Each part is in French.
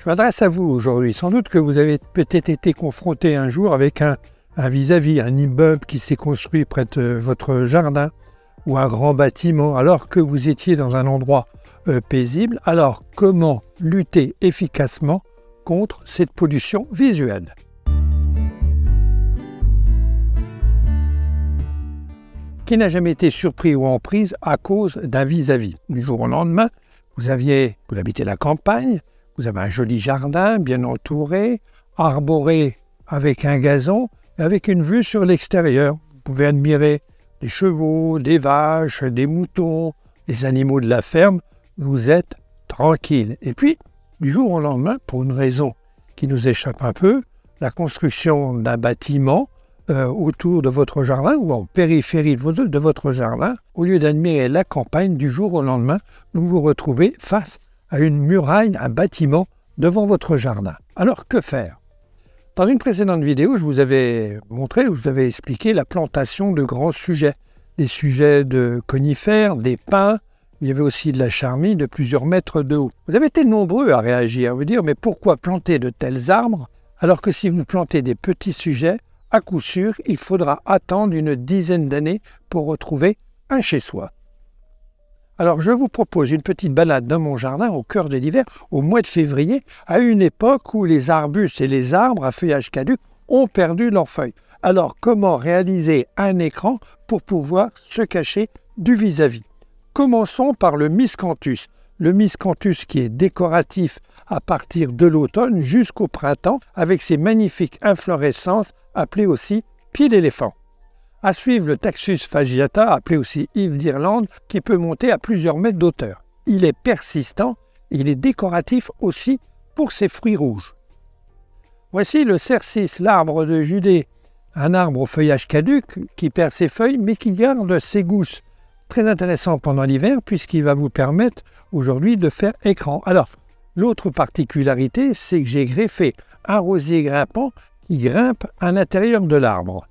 Je m'adresse à vous aujourd'hui. Sans doute que vous avez peut-être été confronté un jour avec un vis-à-vis, un immeuble qui s'est construit près de votre jardin ou un grand bâtiment alors que vous étiez dans un endroit paisible. Alors, comment lutter efficacement contre cette pollution visuelle? Qui n'a jamais été surpris ou en prise à cause d'un vis-à-vis? Du jour au lendemain, vous habitez la campagne, vous avez un joli jardin bien entouré, arboré avec un gazon, avec une vue sur l'extérieur. Vous pouvez admirer des chevaux, des vaches, des moutons, des animaux de la ferme. Vous êtes tranquille. Et puis, du jour au lendemain, pour une raison qui nous échappe un peu, la construction d'un bâtiment autour de votre jardin ou en périphérie de votre jardin, au lieu d'admirer la campagne, du jour au lendemain, vous vous retrouvez face à une muraille, un bâtiment devant votre jardin. Alors, que faire? Dans une précédente vidéo, je vous avais montré, je vous avais expliqué la plantation de grands sujets. Des sujets de conifères, des pins, il y avait aussi de la charmille de plusieurs mètres de haut. Vous avez été nombreux à réagir, à vous dire, mais pourquoi planter de tels arbres alors que si vous plantez des petits sujets, à coup sûr, il faudra attendre une dizaine d'années pour retrouver un chez-soi. Alors, je vous propose une petite balade dans mon jardin au cœur de l'hiver, au mois de février, à une époque où les arbustes et les arbres à feuillage caduc ont perdu leurs feuilles. Alors, comment réaliser un écran pour pouvoir se cacher du vis-à-vis? Commençons par le miscanthus. Le miscanthus qui est décoratif à partir de l'automne jusqu'au printemps avec ses magnifiques inflorescences appelées aussi pieds d'éléphant. À suivre le Taxus fasciata, appelé aussi Yves d'Irlande, qui peut monter à plusieurs mètres d'auteur. Il est persistant, il est décoratif aussi pour ses fruits rouges. Voici le cercis, l'arbre de Judée, un arbre au feuillage caduc qui perd ses feuilles mais qui garde ses gousses. Très intéressant pendant l'hiver puisqu'il va vous permettre aujourd'hui de faire écran. Alors, l'autre particularité, c'est que j'ai greffé un rosier grimpant qui grimpe à l'intérieur de l'arbre.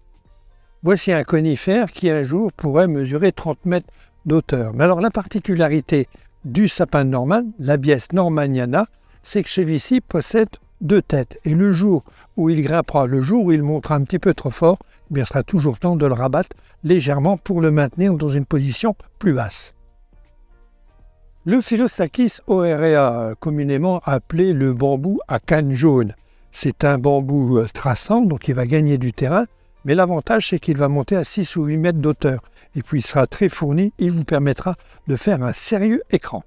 Voici un conifère qui un jour pourrait mesurer 30 mètres d'auteur. Mais alors la particularité du sapin normal, l'Abies normanniana, c'est que celui-ci possède deux têtes. Et le jour où il grimpera, le jour où il montera un petit peu trop fort, eh bien, il sera toujours temps de le rabattre légèrement pour le maintenir dans une position plus basse. Le Phyllostachys oerea, communément appelé le bambou à canne jaune, c'est un bambou traçant, donc il va gagner du terrain, mais l'avantage c'est qu'il va monter à 6 ou 8 mètres d'auteur. Et puis il sera très fourni, il vous permettra de faire un sérieux écran.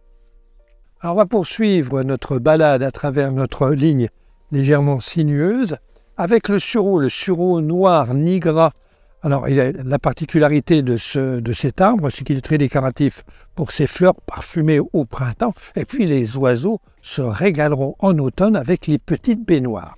Alors on va poursuivre notre balade à travers notre ligne légèrement sinueuse avec le sureau noir nigra. Alors la particularité de cet arbre, c'est qu'il est très décoratif pour ses fleurs parfumées au printemps. Et puis les oiseaux se régaleront en automne avec les petites baies noires.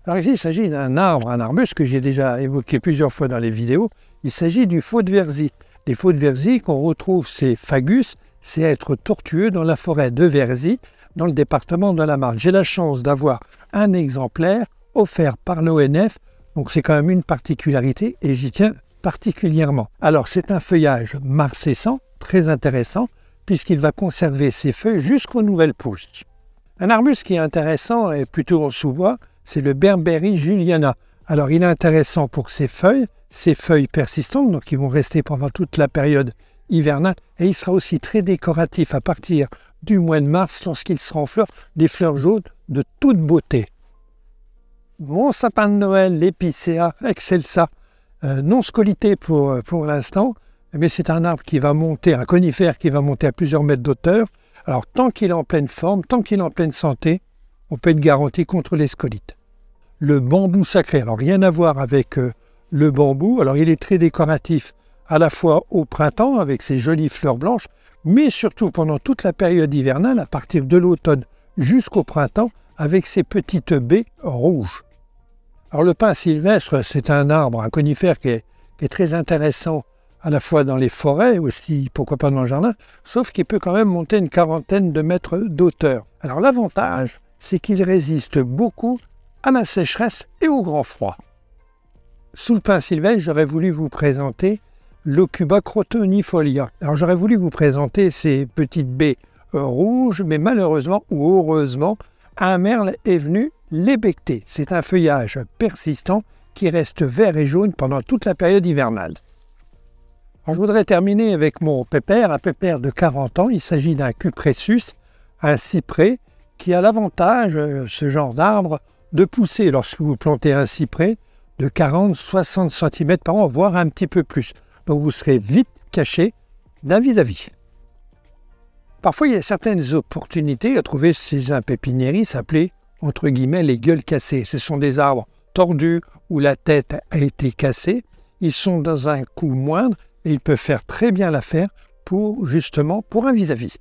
Alors ici, il s'agit d'un arbre, un arbuste que j'ai déjà évoqué plusieurs fois dans les vidéos. Il s'agit du faux de Verzy. Les faux de Verzy, qu'on retrouve, c'est fagus, c'est être tortueux dans la forêt de Verzy, dans le département de la Marne. J'ai la chance d'avoir un exemplaire offert par l'ONF, donc c'est quand même une particularité et j'y tiens particulièrement. Alors c'est un feuillage marcescent, très intéressant, puisqu'il va conserver ses feuilles jusqu'aux nouvelles pousses. Un arbuste qui est intéressant et plutôt en sous-bois, c'est le Berberis juliana. Alors il est intéressant pour ses feuilles persistantes, donc qui vont rester pendant toute la période hivernale, et il sera aussi très décoratif à partir du mois de mars lorsqu'il sera en fleurs, des fleurs jaunes de toute beauté. Mon sapin de Noël, l'Épicéa excelsa, non scolité pour l'instant, mais c'est un arbre qui va monter, un conifère qui va monter à plusieurs mètres d'auteur. Alors tant qu'il est en pleine forme, tant qu'il est en pleine santé, on peut être garanti contre les scolites. Le bambou sacré, alors rien à voir avec le bambou, alors il est très décoratif à la fois au printemps avec ses jolies fleurs blanches, mais surtout pendant toute la période hivernale, à partir de l'automne jusqu'au printemps, avec ses petites baies rouges. Alors le pin sylvestre, c'est un arbre, un conifère qui est très intéressant à la fois dans les forêts, aussi pourquoi pas dans le jardin, sauf qu'il peut quand même monter une quarantaine de mètres d'auteur. Alors l'avantage, c'est qu'il résiste beaucoup à la sécheresse et au grand froid. Sous le pin sylvestre, j'aurais voulu vous présenter l'Aucuba crotonifolia. Alors j'aurais voulu vous présenter ces petites baies rouges, mais malheureusement ou heureusement, un merle est venu l'ébecter. C'est un feuillage persistant qui reste vert et jaune pendant toute la période hivernale. Alors, je voudrais terminer avec mon pépère, un pépère de 40 ans. Il s'agit d'un cupressus, un cyprès, qui a l'avantage, ce genre d'arbre, de pousser, lorsque vous plantez un cyprès, de 40-60 cm par an, voire un petit peu plus. Donc vous serez vite caché d'un vis-à-vis. Parfois, il y a certaines opportunités à trouver chez un pépiniériste appelé, entre guillemets, les gueules cassées. Ce sont des arbres tordus où la tête a été cassée. Ils sont dans un coût moindre et ils peuvent faire très bien l'affaire pour un vis-à-vis.